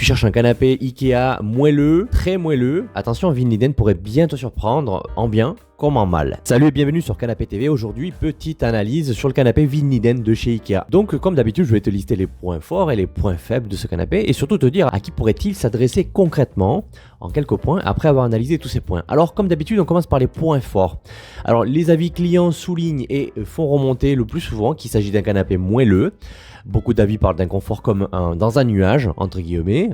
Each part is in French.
Tu cherches un canapé Ikea moelleux, très moelleux. Attention, Vinliden pourrait bien te surprendre, en bien comme en mal. Salut et bienvenue sur Canapé TV. Aujourd'hui, petite analyse sur le canapé Vinliden de chez Ikea. Donc, comme d'habitude, je vais te lister les points forts et les points faibles de ce canapé et surtout te dire à qui pourrait-il s'adresser concrètement en quelques points après avoir analysé tous ces points. Alors, comme d'habitude, on commence par les points forts. Alors, les avis clients soulignent et font remonter le plus souvent qu'il s'agit d'un canapé moelleux. Beaucoup d'avis parlent d'un confort comme dans un nuage, entre guillemets.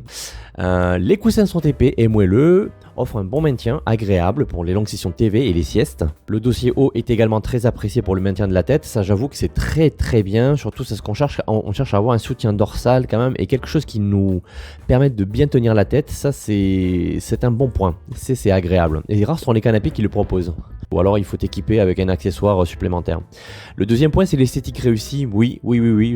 Les coussins sont épais et moelleux, offrent un bon maintien, agréable pour les longues sessions de TV et les siestes. Le dossier haut est également très apprécié pour le maintien de la tête. Ça, j'avoue que c'est très bien. Surtout, c'est ce qu'on cherche. On cherche à avoir un soutien dorsal quand même et quelque chose qui nous permette de bien tenir la tête. Ça, c'est un bon point. C'est agréable. Et rares sont les canapés qui le proposent. Ou alors il faut t'équiper avec un accessoire supplémentaire. Le deuxième point, c'est l'esthétique réussie. Oui,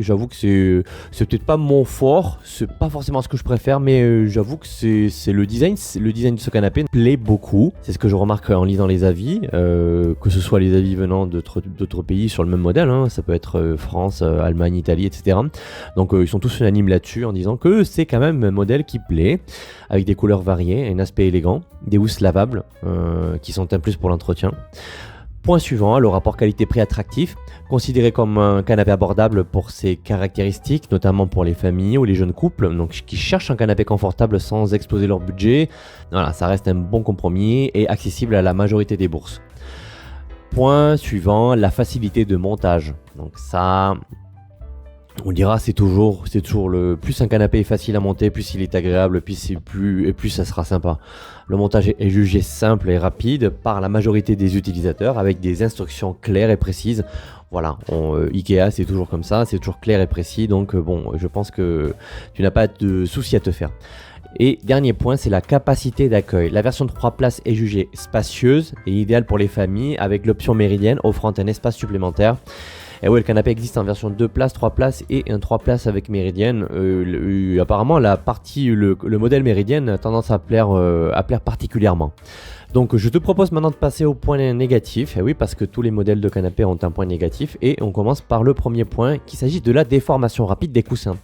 j'avoue que c'est peut-être pas mon fort, c'est pas forcément ce que je préfère, mais j'avoue que c'est le design. Le design de ce canapé me plaît beaucoup. C'est ce que je remarque en lisant les avis, que ce soit les avis venant d'autres pays sur le même modèle, hein. Ça peut être France, Allemagne, Italie, etc. Donc ils sont tous unanimes là-dessus en disant que c'est quand même un modèle qui plaît, avec des couleurs variées, un aspect élégant, des housses lavables qui sont un plus pour l'entretien. Point suivant, le rapport qualité-prix attractif, considéré comme un canapé abordable pour ses caractéristiques, notamment pour les familles ou les jeunes couples, donc qui cherchent un canapé confortable sans exploser leur budget. Voilà, ça reste un bon compromis et accessible à la majorité des bourses. Point suivant, la facilité de montage. Donc ça, on dira c'est toujours le plus un canapé est facile à monter, plus il est agréable, plus ça sera sympa. Le montage est jugé simple et rapide par la majorité des utilisateurs avec des instructions claires et précises. Voilà, Ikea c'est toujours comme ça, c'est toujours clair et précis, donc bon, je pense que tu n'as pas de souci à te faire. Et dernier point, c'est la capacité d'accueil. La version de 3 places est jugée spacieuse et idéale pour les familles avec l'option méridienne offrant un espace supplémentaire. Et oui, le canapé existe en version 2 places, 3 places et un 3 places avec méridienne. Apparemment, le modèle méridienne a tendance à plaire particulièrement. Donc, je te propose maintenant de passer au point négatif. Et oui, parce que tous les modèles de canapé ont un point négatif. Et on commence par le premier point, qu'il s'agit de la déformation rapide des coussins.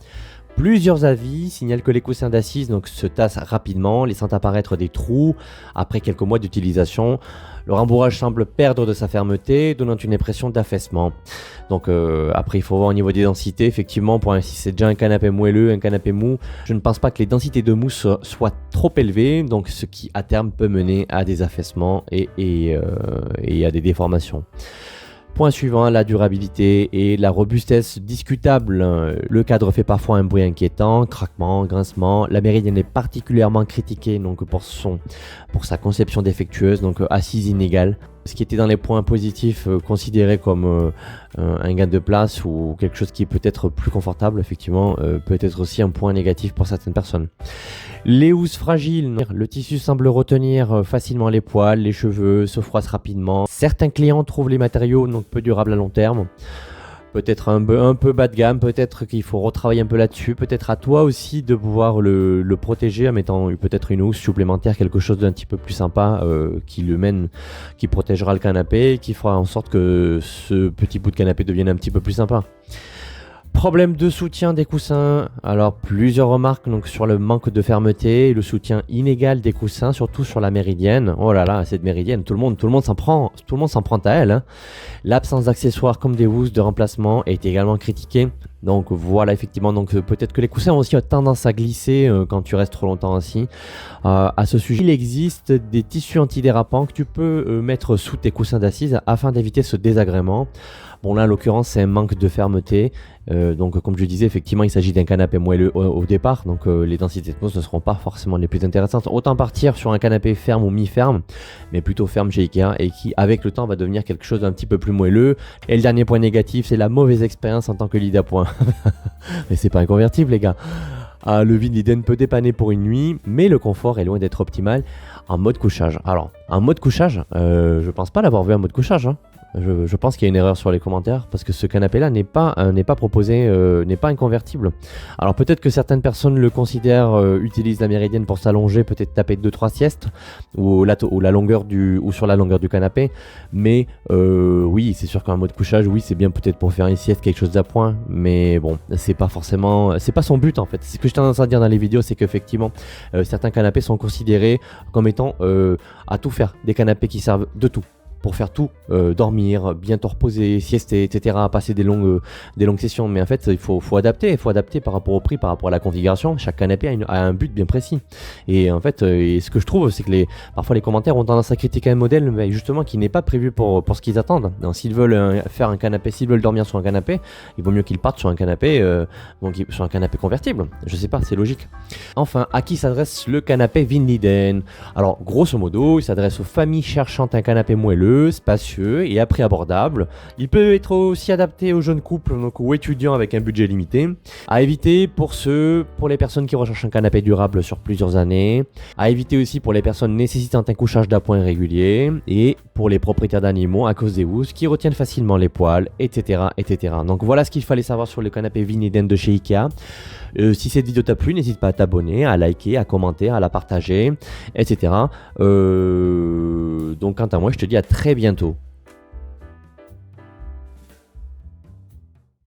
Plusieurs avis signalent que les coussins d'assises se tassent rapidement, laissant apparaître des trous après quelques mois d'utilisation. Le rembourrage semble perdre de sa fermeté, donnant une impression d'affaissement. Donc après, il faut voir au niveau des densités. Effectivement, si c'est déjà un canapé moelleux, un canapé mou, je ne pense pas que les densités de mousse soient trop élevées, donc ce qui à terme peut mener à des affaissements et à des déformations. Point suivant, la durabilité et la robustesse discutable. Le cadre fait parfois un bruit inquiétant, craquement, grincement. La méridienne est particulièrement critiquée pour sa conception défectueuse, donc assise inégale. Ce qui était dans les points positifs considéré comme un gain de place ou quelque chose qui peut être plus confortable, effectivement, peut être aussi un point négatif pour certaines personnes. Les housses fragiles, le tissu semble retenir facilement les poils, les cheveux se froissent rapidement. Certains clients trouvent les matériaux peu durables à long terme. Peut-être un peu bas de gamme, peut-être qu'il faut retravailler un peu là-dessus, peut-être à toi aussi de pouvoir le protéger en mettant peut-être une housse supplémentaire, quelque chose d'un petit peu plus sympa qui protégera le canapé, qui fera en sorte que ce petit bout de canapé devienne un petit peu plus sympa. Problème de soutien des coussins. Alors plusieurs remarques sur le manque de fermeté, le soutien inégal des coussins, surtout sur la méridienne. Oh là là, cette méridienne, tout le monde s'en prend à elle, hein. L'absence d'accessoires comme des housses de remplacement est également critiquée. Donc voilà, effectivement, peut-être que les coussins ont aussi tendance à glisser quand tu restes trop longtemps assis. À ce sujet, il existe des tissus antidérapants que tu peux mettre sous tes coussins d'assises afin d'éviter ce désagrément. Bon là, en l'occurrence, c'est un manque de fermeté. Donc comme je disais, effectivement, il s'agit d'un canapé moelleux au départ. Donc les densités de mousse ne seront pas forcément les plus intéressantes. Autant partir sur un canapé ferme ou mi-ferme, mais plutôt ferme chez Ikea et qui, avec le temps, va devenir quelque chose d'un petit peu plus moelleux. Et le dernier point négatif, c'est la mauvaise expérience en tant que lit d'appoint. Mais c'est pas inconvertible, les gars. Le Vinliden peut dépanner pour une nuit, mais le confort est loin d'être optimal en mode couchage. Alors, en mode couchage, je pense pas l'avoir vu en mode couchage, hein. Je pense qu'il y a une erreur sur les commentaires parce que ce canapé-là n'est pas proposé, n'est pas inconvertible. Alors peut-être que certaines personnes le considèrent, utilisent la méridienne pour s'allonger, peut-être taper 2-3 siestes ou la longueur ou sur la longueur du canapé. Mais oui, c'est sûr qu'un mode couchage, oui, c'est bien peut-être pour faire une sieste, quelque chose d'appoint. Mais bon, c'est pas son but en fait. Ce que j'ai tendance à dire dans les vidéos, c'est qu'effectivement, certains canapés sont considérés comme étant à tout faire, des canapés qui servent de tout. Pour faire tout, dormir, bien te reposer, siester, etc., passer des longues sessions. Mais en fait, il faut adapter par rapport au prix, par rapport à la configuration. Chaque canapé a un but bien précis. Et en fait, ce que je trouve, c'est que parfois les commentaires ont tendance à critiquer un modèle, mais justement qui n'est pas prévu pour ce qu'ils attendent. Donc, s'ils veulent faire un canapé, s'ils veulent dormir sur un canapé, il vaut mieux qu'ils partent sur un canapé, sur un canapé convertible. Je sais pas, c'est logique. Enfin, à qui s'adresse le canapé Vinliden? Alors, grosso modo, il s'adresse aux familles cherchant un canapé moelleux, spacieux et à prix abordable. Il peut être aussi adapté aux jeunes couples, donc aux étudiants avec un budget limité. À éviter pour les personnes qui recherchent un canapé durable sur plusieurs années. À éviter aussi pour les personnes nécessitant un couchage d'appoint régulier et pour les propriétaires d'animaux à cause des housses qui retiennent facilement les poils, etc., etc. Donc voilà ce qu'il fallait savoir sur le canapé Vinliden de chez Ikea. Si cette vidéo t'a plu, n'hésite pas à t'abonner, à liker, à commenter, à la partager, etc. Donc quant à moi, je te dis à très bientôt.